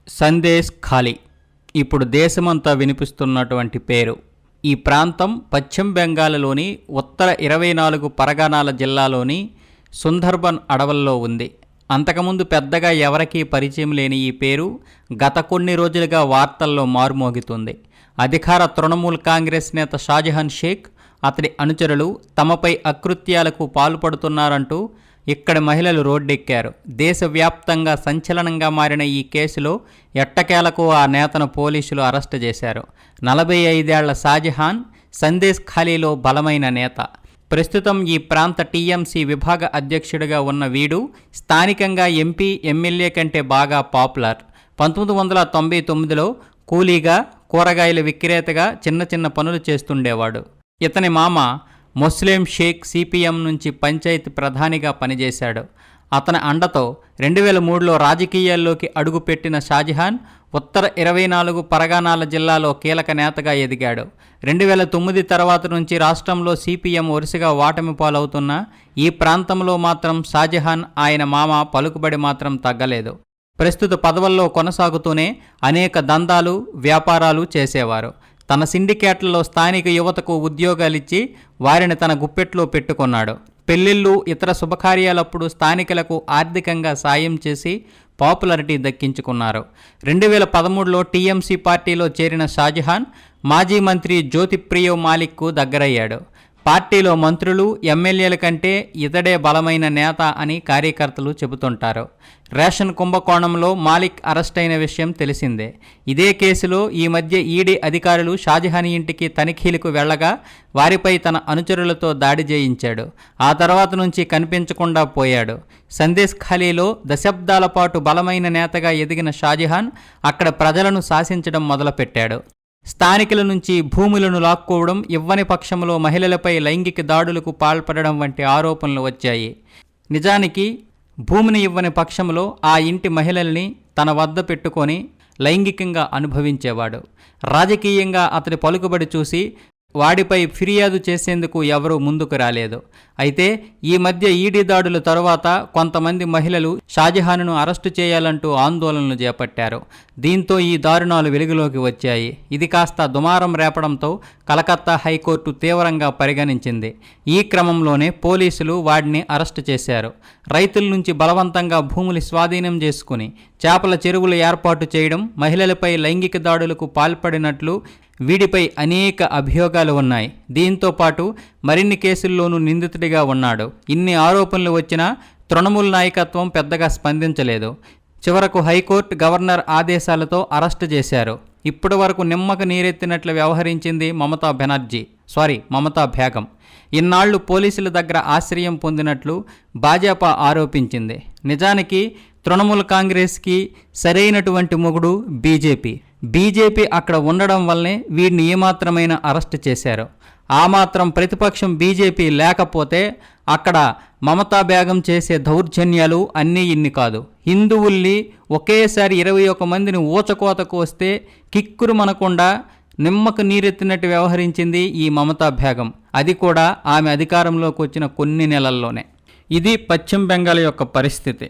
సందేశ్ ఖాళీ ఇప్పుడు దేశమంతా వినిపిస్తున్నటువంటి పేరు. ఈ ప్రాంతం పశ్చిమ బెంగాల్లోని ఉత్తర 24 పరగనాల జిల్లాలోని సుందర్బన్ అడవుల్లో ఉంది. అంతకుముందు పెద్దగా ఎవరికీ పరిచయం లేని ఈ పేరు గత కొన్ని రోజులుగా వార్తల్లో మారుమోగుతుంది. అధికార తృణమూల్ కాంగ్రెస్ నేత షాజహాన్ షేక్, అతడి అనుచరులు తమపై అకృత్యాలకు పాల్పడుతున్నారంటూ ఇక్కడి మహిళలు రోడ్డెక్కారు. దేశవ్యాప్తంగా సంచలనంగా మారిన ఈ కేసులో ఎట్టకేలకు ఆ నేతను పోలీసులు అరెస్టు చేశారు. 45 ఏళ్ల షాజహాన్ సందేశ్ ఖాళీలో బలమైన నేత. ప్రస్తుతం ఈ ప్రాంత టీఎంసీ విభాగ అధ్యక్షుడిగా ఉన్న వీడు స్థానికంగా ఎంపీ, ఎమ్మెల్యే కంటే బాగా పాపులర్. 1999లో కూలీగా, కూరగాయల విక్రేతగా చిన్న చిన్న పనులు చేస్తుండేవాడు. ఇతని మామ ముస్లిం షేక్ సిపిఎం నుంచి పంచాయతీ ప్రధానిగా పనిచేశాడు. అతని అండతో 2003లో రాజకీయాల్లోకి అడుగుపెట్టిన షాజహాన్ ఉత్తర 24 పరగనాల జిల్లాలో కీలక నేతగా ఎదిగాడు. 2009 తర్వాత నుంచి రాష్ట్రంలో సిపిఎం వరుసగా ఓటమి పాలవుతున్నా ఈ ప్రాంతంలో మాత్రం షాజహాన్, ఆయన మామ పలుకుబడి మాత్రం తగ్గలేదు. ప్రస్తుత పదవుల్లో కొనసాగుతూనే అనేక దందాలు, వ్యాపారాలు చేసేవారు. తన సిండికేట్లలో స్థానిక యువతకు ఉద్యోగాలిచ్చి వారిని తన గుప్పెట్లో పెట్టుకున్నాడు. పెళ్లిళ్ళు, ఇతర శుభకార్యాలప్పుడు స్థానికులకు ఆర్థికంగా సాయం చేసి పాపులారిటీ దక్కించుకున్నారు. 2013లో టీఎంసీ పార్టీలో చేరిన షాజహాన్ మాజీ మంత్రి జ్యోతిప్రియ మాలిక్కు దగ్గరయ్యాడు. పార్టీలో మంత్రులు, ఎమ్మెల్యేల కంటే ఇతడే బలమైన నేత అని కార్యకర్తలు చెబుతుంటారు. రేషన్ కుంభకోణంలో మాలిక్ అరెస్ట్ అయిన విషయం తెలిసిందే. ఇదే కేసులో ఈ మధ్య ఈడీ అధికారులు షాజహాన్ ఇంటికి తనిఖీలకు వెళ్లగా వారిపై తన అనుచరులతో దాడి చేయించాడు. ఆ తర్వాత నుంచి కనిపించకుండా పోయాడు. సందేశ్ ఖాళీలో దశాబ్దాల పాటు బలమైన నేతగా ఎదిగిన షాజహాన్ అక్కడ ప్రజలను శాసించడం మొదలుపెట్టాడు. స్థానికుల నుంచి భూములను లాక్కోవడం, ఇవ్వని పక్షంలో మహిళలపై లైంగిక దాడులకు పాల్పడడం వంటి ఆరోపణలు వచ్చాయి. నిజానికి భూమిని ఇవ్వని పక్షంలో ఆ ఇంటి మహిళల్ని తన వద్ద పెట్టుకొని లైంగికంగా అనుభవించేవాడు. రాజకీయంగా అతడి పలుకుబడి చూసి వాడిపై ఫిర్యాదు చేసేందుకు ఎవరూ ముందుకు రాలేదు. అయితే ఈ మధ్య ఈడీ దాడుల తరువాత కొంతమంది మహిళలు షాజహాన్ను అరెస్టు చేయాలంటూ ఆందోళనలు చేపట్టారు. దీంతో ఈ దారుణాలు వెలుగులోకి వచ్చాయి. ఇది కాస్త దుమారం రేపడంతో కలకత్తా హైకోర్టు తీవ్రంగా పరిగణించింది. ఈ క్రమంలోనే పోలీసులు వాడిని అరెస్టు చేశారు. రైతుల నుంచి బలవంతంగా భూములు స్వాధీనం చేసుకుని చేపల చెరువులు ఏర్పాటు చేయడం, మహిళలపై లైంగిక దాడులకు పాల్పడినట్లు వీడిపై అనేక అభియోగాలు ఉన్నాయి. దీంతో పాటు మరిన్ని కేసుల్లోనూ నిందితుడిగా ఉన్నాడు. ఇన్ని ఆరోపణలు వచ్చినా తృణమూల్ నాయకత్వం పెద్దగా స్పందించలేదు. చివరకు హైకోర్టు గవర్నర్ ఆదేశాలతో అరెస్టు చేశారు. ఇప్పటి వరకు నిమ్మకు నీరెత్తినట్లు వ్యవహరించింది మమతా బేగం. ఇన్నాళ్లు పోలీసుల దగ్గర ఆశ్రయం పొందినట్లు భాజపా ఆరోపించింది. నిజానికి తృణమూల్ కాంగ్రెస్కి సరైనటువంటి మొగుడు బీజేపీ అక్కడ ఉండడం వల్లనే వీడిని ఏమాత్రమైన అరెస్ట్ చేశారు. ఆ మాత్రం ప్రతిపక్షం బీజేపీ లేకపోతే అక్కడ మమతా బేగం చేసే దౌర్జన్యాలు అన్నీ ఇన్ని కాదు. హిందువుల్ని ఒకేసారి 21 మందిని ఊచకోతకు వస్తే కిక్కురు మనకుండా నిమ్మకు నీరెత్తినట్టు వ్యవహరించింది ఈ మమతా బేగం. అది కూడా ఆమె అధికారంలోకి వచ్చిన కొన్ని నెలల్లోనే. ఇది పశ్చిమ బెంగాల్ యొక్క పరిస్థితి.